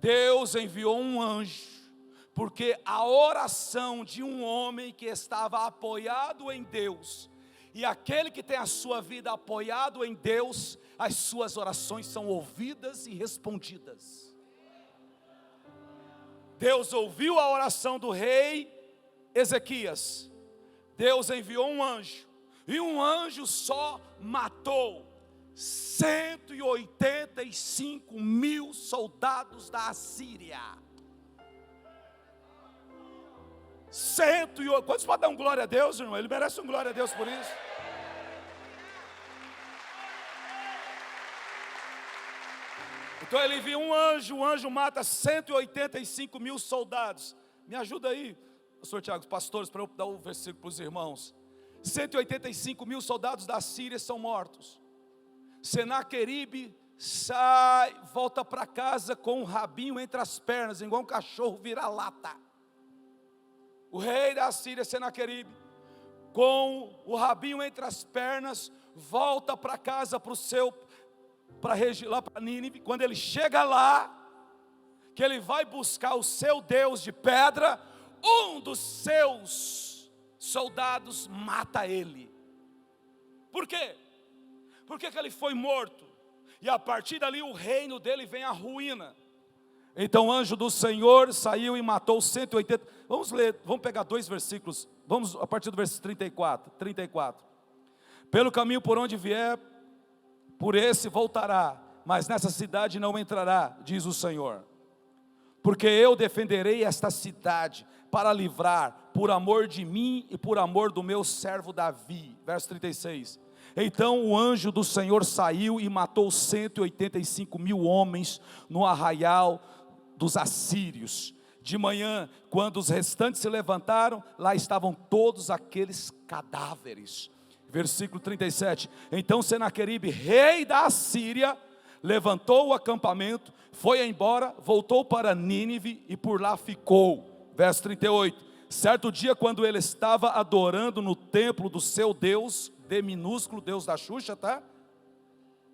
Deus enviou um anjo, porque a oração de um homem que estava apoiado em Deus, e aquele que tem a sua vida apoiado em Deus, as suas orações são ouvidas e respondidas. Deus ouviu a oração do rei Ezequias. Deus enviou um anjo, e um anjo só matou 185 mil soldados da Assíria. Quantos podem dar um glória a Deus, irmão? Ele merece um glória a Deus por isso. Então ele viu um anjo, o anjo mata 185 mil soldados. Me ajuda aí, pastor Tiago, os pastores, para eu dar o versículo para os irmãos. 185 mil soldados da Síria são mortos. Senaqueribe sai, volta para casa com um rabinho entre as pernas, igual um cachorro vira-lata. O rei da Síria, Senaqueribe, com o rabinho entre as pernas, volta para casa, lá para Nínive. Quando ele chega lá, que ele vai buscar o seu Deus de pedra, um dos seus soldados mata ele. Por quê? Porque ele foi morto, e a partir dali o reino dele vem à ruína. Então o anjo do Senhor saiu e matou 180. Vamos ler, vamos pegar 2 versículos. Vamos a partir do versículo 34. Pelo caminho por onde vier, por esse voltará, mas nessa cidade não entrará, diz o Senhor. Porque eu defenderei esta cidade para livrar, por amor de mim e por amor do meu servo Davi. Verso 36. Então o anjo do Senhor saiu e matou 185 mil homens no arraial dos assírios. De manhã, quando os restantes se levantaram, lá estavam todos aqueles cadáveres. Versículo 37. Então Senaqueribe, rei da Assíria, levantou o acampamento, foi embora, voltou para Nínive e por lá ficou. Verso 38. Certo dia, quando ele estava adorando no templo do seu Deus, D minúsculo, Deus da Xuxa, tá?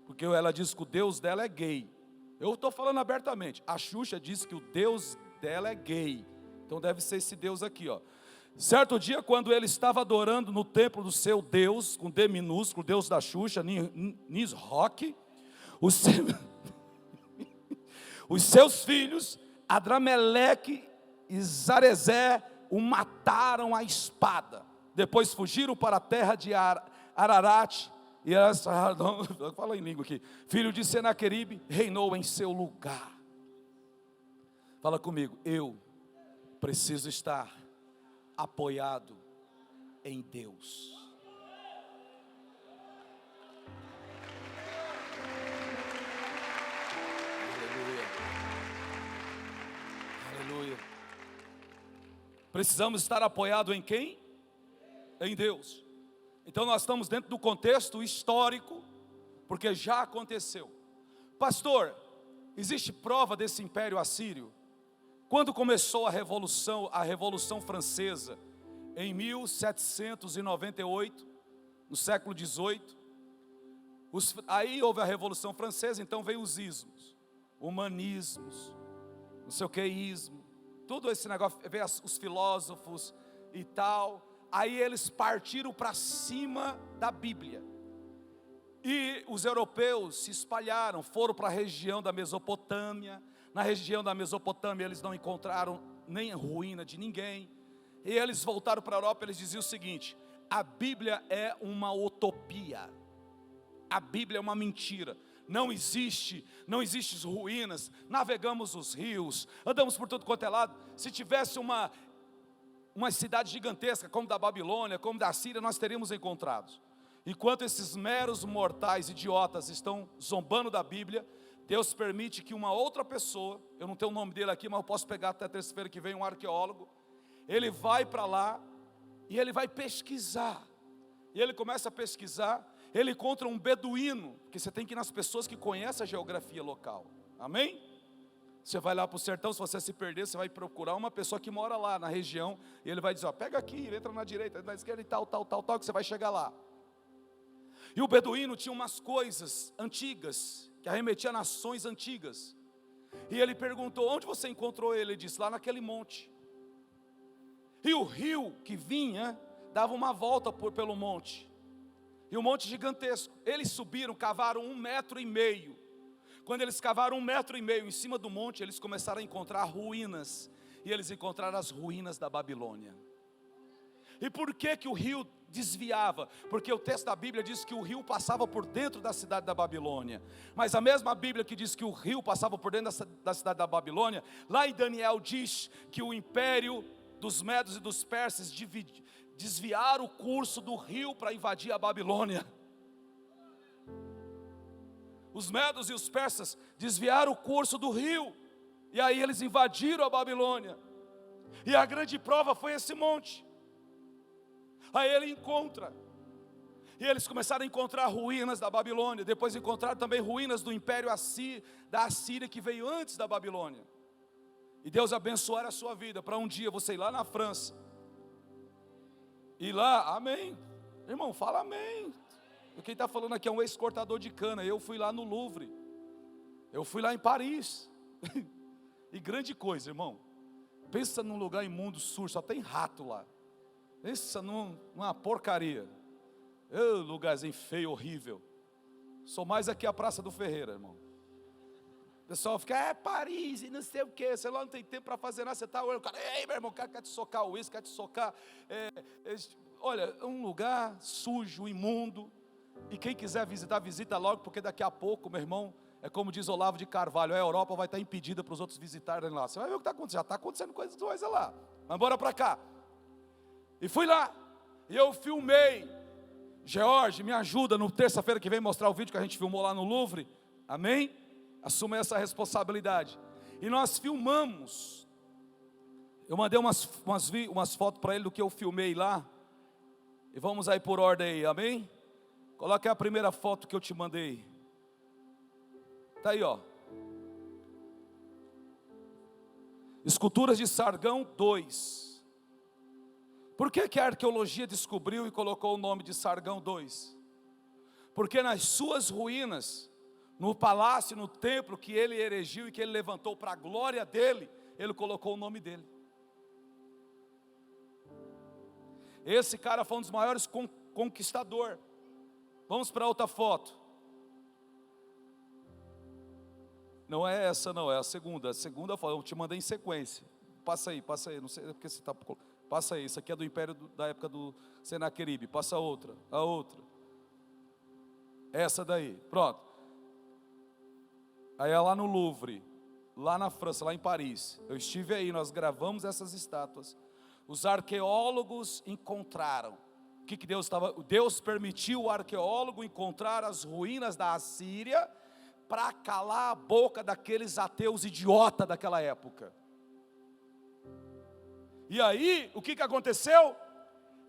Porque ela diz que o Deus dela é gay. Eu estou falando abertamente. A Xuxa diz que o Deus dela é gay. Então deve ser esse Deus aqui, ó. Certo dia, quando ele estava adorando no templo do seu Deus, com D minúsculo, Deus da Xuxa, Nisroque, os seus filhos, Adrameleque e Zarezé, o mataram à espada. Depois fugiram para a terra de Ararat, e fala em língua aqui, filho de Senaqueribe, reinou em seu lugar. Fala comigo, eu preciso estar apoiado em Deus. Aleluia. Aleluia. Precisamos estar apoiado em quem? Em Deus. Então nós estamos dentro do contexto histórico, porque já aconteceu. Pastor, existe prova desse império assírio? Quando começou a Revolução Francesa, em 1798, no século XVIII, aí houve a Revolução Francesa, então veio os ismos, humanismos, não sei o que ismo, tudo esse negócio, veio os filósofos e tal, aí eles partiram para cima da Bíblia, e os europeus se espalharam, foram para a região da Mesopotâmia. Na região da Mesopotâmia eles não encontraram nem ruína de ninguém, e eles voltaram para a Europa. Eles diziam o seguinte: a Bíblia é uma utopia, a Bíblia é uma mentira, não existe ruínas, navegamos os rios, andamos por todo quanto é lado. Se tivesse uma cidade gigantesca como da Babilônia, como da Síria, nós teríamos encontrado. Enquanto esses meros mortais idiotas estão zombando da Bíblia, Deus permite que uma outra pessoa, eu não tenho o nome dele aqui, mas eu posso pegar até terça-feira que vem, um arqueólogo, ele vai para lá e ele vai pesquisar, e ele começa a pesquisar, ele encontra um beduíno, porque você tem que ir nas pessoas que conhecem a geografia local, amém? Você vai lá para o sertão, se você se perder, você vai procurar uma pessoa que mora lá na região, e ele vai dizer, ó, pega aqui, entra na direita, na esquerda e tal, que você vai chegar lá. E o beduíno tinha umas coisas antigas, que arremetia a nações antigas. E ele perguntou: onde você encontrou ele? Ele disse: lá naquele monte. E o rio que vinha dava uma volta pelo monte. E um monte gigantesco. Eles subiram, cavaram 1,5 metro. Quando eles cavaram 1,5 metro em cima do monte, eles começaram a encontrar ruínas. E eles encontraram as ruínas da Babilônia. E por que o rio desviava? Porque o texto da Bíblia diz que o rio passava por dentro da cidade da Babilônia. Mas a mesma Bíblia que diz que o rio passava por dentro da cidade da Babilônia, lá em Daniel diz que o império dos medos e dos persas desviaram o curso do rio para invadir a Babilônia. Os medos e os persas desviaram o curso do rio, e aí eles invadiram a Babilônia. E a grande prova foi esse monte. Aí ele encontra, e eles começaram a encontrar ruínas da Babilônia. Depois encontraram também ruínas do império da Assíria, que veio antes da Babilônia. E Deus abençoar a sua vida, para um dia você ir lá na França, e lá, amém, irmão, fala amém. Quem está falando aqui é um ex-cortador de cana. Eu fui lá no Louvre, eu fui lá em Paris, e grande coisa, irmão, pensa num lugar imundo, sujo, só tem rato lá. Pensa numa porcaria. Lugarzinho feio, horrível. Sou mais aqui a Praça do Ferreira, irmão. O pessoal fica: Paris e não sei o que. Você lá não tem tempo para fazer nada. Você está olhando, o cara: ei, meu irmão, o cara quer te socar o uísque, quer te socar. Olha, é um lugar sujo, imundo. E quem quiser visitar, visita logo, porque daqui a pouco, meu irmão, é como diz Olavo de Carvalho, a Europa vai estar impedida para os outros visitarem lá. Você vai ver o que está acontecendo. Já está acontecendo coisa lá. Mas bora para cá. E fui lá, e eu filmei. George, me ajuda no terça-feira que vem mostrar o vídeo que a gente filmou lá no Louvre. Amém? Assuma essa responsabilidade. E nós filmamos. Eu mandei umas fotos para ele do que eu filmei lá. E vamos aí por ordem aí, amém? Coloque a primeira foto que eu te mandei. Está aí, ó. Esculturas de Sargão 2. Por que a arqueologia descobriu e colocou o nome de Sargão 2? Porque nas suas ruínas, no palácio, no templo que ele erigiu e que ele levantou para a glória dele, ele colocou o nome dele. Esse cara foi um dos maiores conquistadores. Vamos para outra foto. Não é essa não, é a segunda. A segunda foto, eu te mandei em sequência. Passa aí, não sei porque você está... Passa aí, isso aqui é do império da época do Senaqueribe. Passa a outra. Essa daí, pronto. Aí é lá no Louvre, lá na França, lá em Paris. Eu estive aí, nós gravamos essas estátuas. Os arqueólogos encontraram. O que Deus estava? Deus permitiu o arqueólogo encontrar as ruínas da Assíria para calar a boca daqueles ateus idiotas daquela época. E aí, o que aconteceu?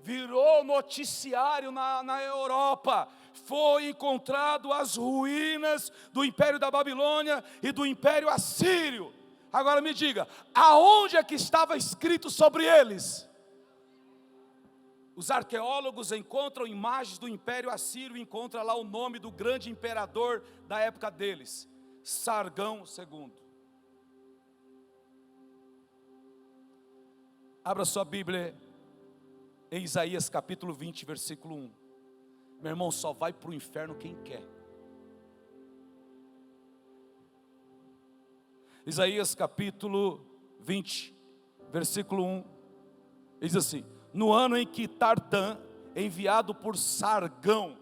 Virou noticiário na Europa. Foi encontrado as ruínas do Império da Babilônia e do Império Assírio. Agora me diga, aonde é que estava escrito sobre eles? Os arqueólogos encontram imagens do Império Assírio e encontram lá o nome do grande imperador da época deles, Sargão II. Abra sua Bíblia em Isaías capítulo 20, versículo 1. Meu irmão, só vai para o inferno quem quer. Isaías capítulo 20, versículo 1, diz assim: no ano em que Tartã, enviado por Sargão,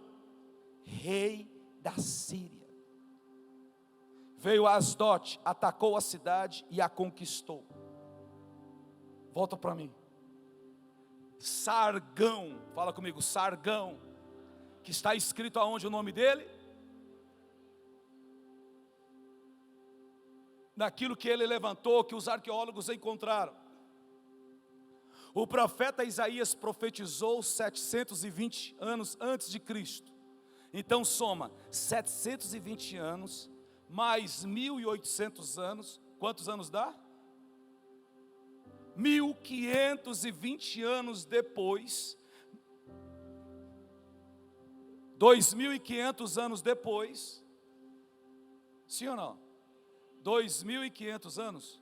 rei da Síria, veio a Asdote, atacou a cidade e a conquistou. Volta para mim. Sargão, fala comigo, Sargão, que está escrito aonde o nome dele? Naquilo que ele levantou, que os arqueólogos encontraram. O profeta Isaías profetizou 720 anos antes de Cristo. Então soma 720 anos, mais 1.800 anos, quantos anos dá? 1.520 anos depois, 2.500 anos depois, sim ou não? 2.500 anos,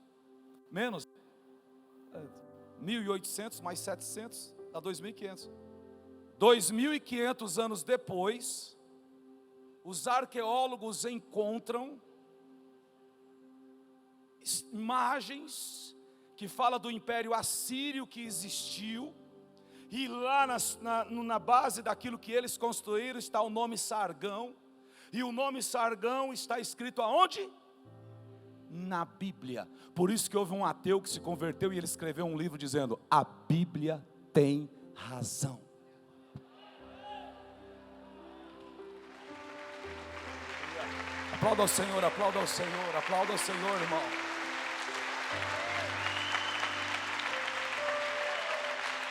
menos, 1.800 mais 700, dá 2.500. 2.500 anos depois, os arqueólogos encontram imagens que falam do Império Assírio que existiu, e lá na base daquilo que eles construíram está o nome Sargão, e o nome Sargão está escrito aonde? Na Bíblia. Por isso que houve um ateu que se converteu e ele escreveu um livro dizendo: a Bíblia tem razão. Aplauda ao Senhor, aplauda ao Senhor, aplauda ao Senhor, irmão.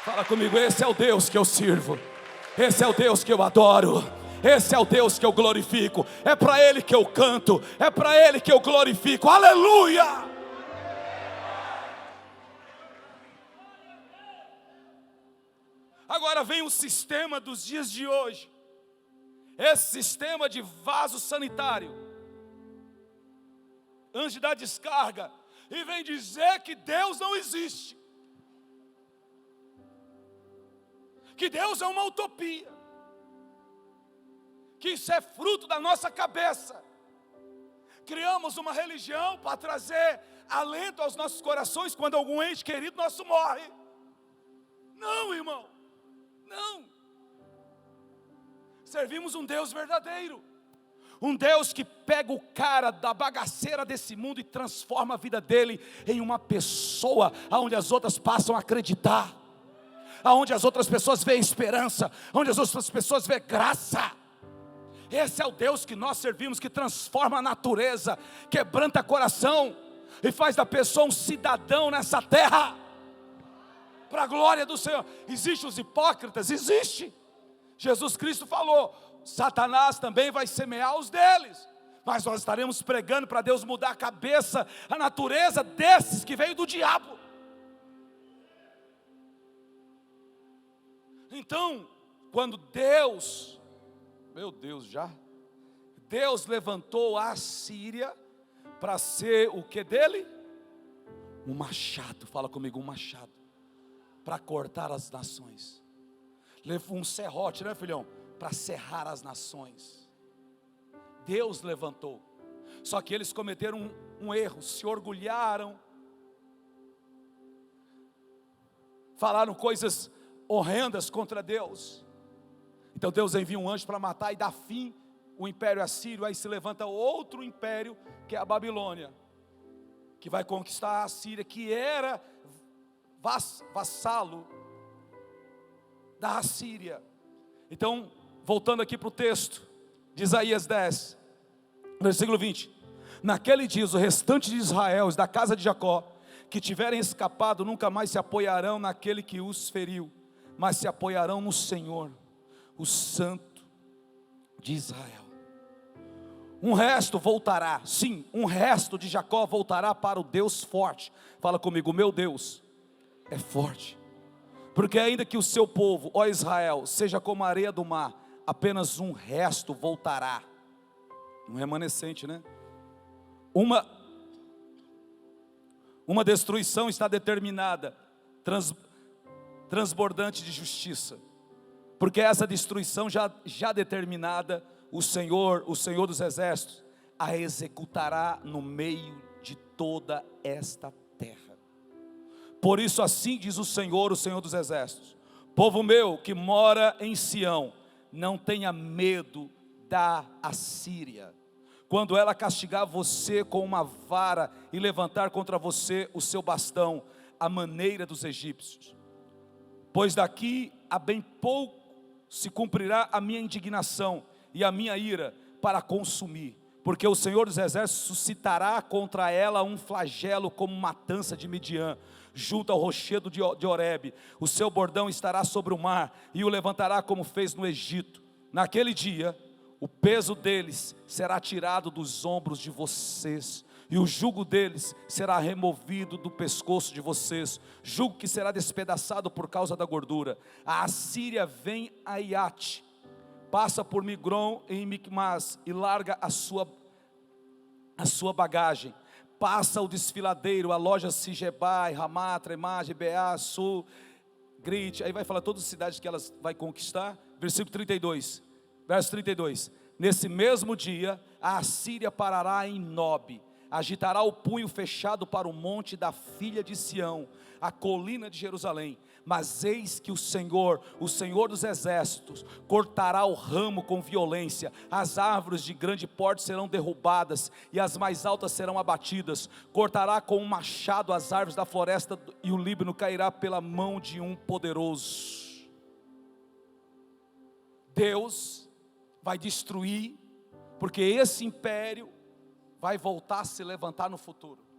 Fala comigo, esse é o Deus que eu sirvo, esse é o Deus que eu adoro, esse é o Deus que eu glorifico, é para Ele que eu canto, é para Ele que eu glorifico, aleluia! Agora vem o sistema dos dias de hoje, esse sistema de vaso sanitário, antes de dar descarga, e vem dizer que Deus não existe, que Deus é uma utopia, que isso é fruto da nossa cabeça. Criamos uma religião para trazer alento aos nossos corações quando algum ente querido nosso morre. Não, irmão, não. Servimos um Deus verdadeiro, um Deus que pega o cara da bagaceira desse mundo e transforma a vida dele em uma pessoa onde as outras passam a acreditar, aonde as outras pessoas veem esperança, onde as outras pessoas veem graça. Esse é o Deus que nós servimos, que transforma a natureza, quebranta coração e faz da pessoa um cidadão nessa terra, para a glória do Senhor. Existem os hipócritas? Existe. Jesus Cristo falou, Satanás também vai semear os deles, mas nós estaremos pregando para Deus mudar a cabeça, a natureza desses que veio do diabo. Então, quando Deus levantou a Síria para ser o que dele? Um machado, fala comigo, um machado, para cortar as nações. Levou um serrote, né, filhão? Para serrar as nações. Deus levantou, só que eles cometeram um erro, se orgulharam, falaram coisas horrendas contra Deus. Então Deus envia um anjo para matar e dar fim o Império Assírio. Aí se levanta outro império, que é a Babilônia, que vai conquistar a Síria, que era vassalo da Assíria. Então, voltando aqui para o texto de Isaías 10, versículo 20: naquele dia os restantes de Israel, os da casa de Jacó, que tiverem escapado, nunca mais se apoiarão naquele que os feriu, mas se apoiarão no Senhor, o Santo de Israel. Um resto voltará, sim, um resto de Jacó voltará para o Deus forte. Fala comigo, meu Deus é forte. Porque ainda que o seu povo, ó Israel, seja como a areia do mar, apenas um resto voltará. Um remanescente, né? Uma destruição está determinada, transbordante de justiça, porque essa destruição já determinada, o Senhor dos exércitos, a executará no meio de toda esta terra. Por isso assim diz o Senhor dos exércitos: povo meu que mora em Sião, não tenha medo da Assíria, quando ela castigar você com uma vara e levantar contra você o seu bastão, à maneira dos egípcios. Pois daqui a bem pouco se cumprirá a minha indignação e a minha ira para consumir, porque o Senhor dos exércitos suscitará contra ela um flagelo como matança de Midian, junto ao rochedo de Horebe. O seu bordão estará sobre o mar e o levantará como fez no Egito. Naquele dia, o peso deles será tirado dos ombros de vocês, e o jugo deles será removido do pescoço de vocês, jugo que será despedaçado por causa da gordura. A Assíria vem a Iate, passa por Migron em Micmas e larga a sua bagagem, passa o desfiladeiro, a loja Sigebai, Ramá, Tremage, Beá, Sul, Grite, aí vai falar todas as cidades que elas vai conquistar. Versículo 32, verso 32. Nesse mesmo dia, a Assíria parará em Nob, agitará o punho fechado para o monte da filha de Sião, a colina de Jerusalém. Mas eis que o Senhor dos exércitos, cortará o ramo com violência, as árvores de grande porte serão derrubadas, e as mais altas serão abatidas, cortará com um machado as árvores da floresta, e o Líbano cairá pela mão de um poderoso. Deus vai destruir, porque esse império vai voltar a se levantar no futuro.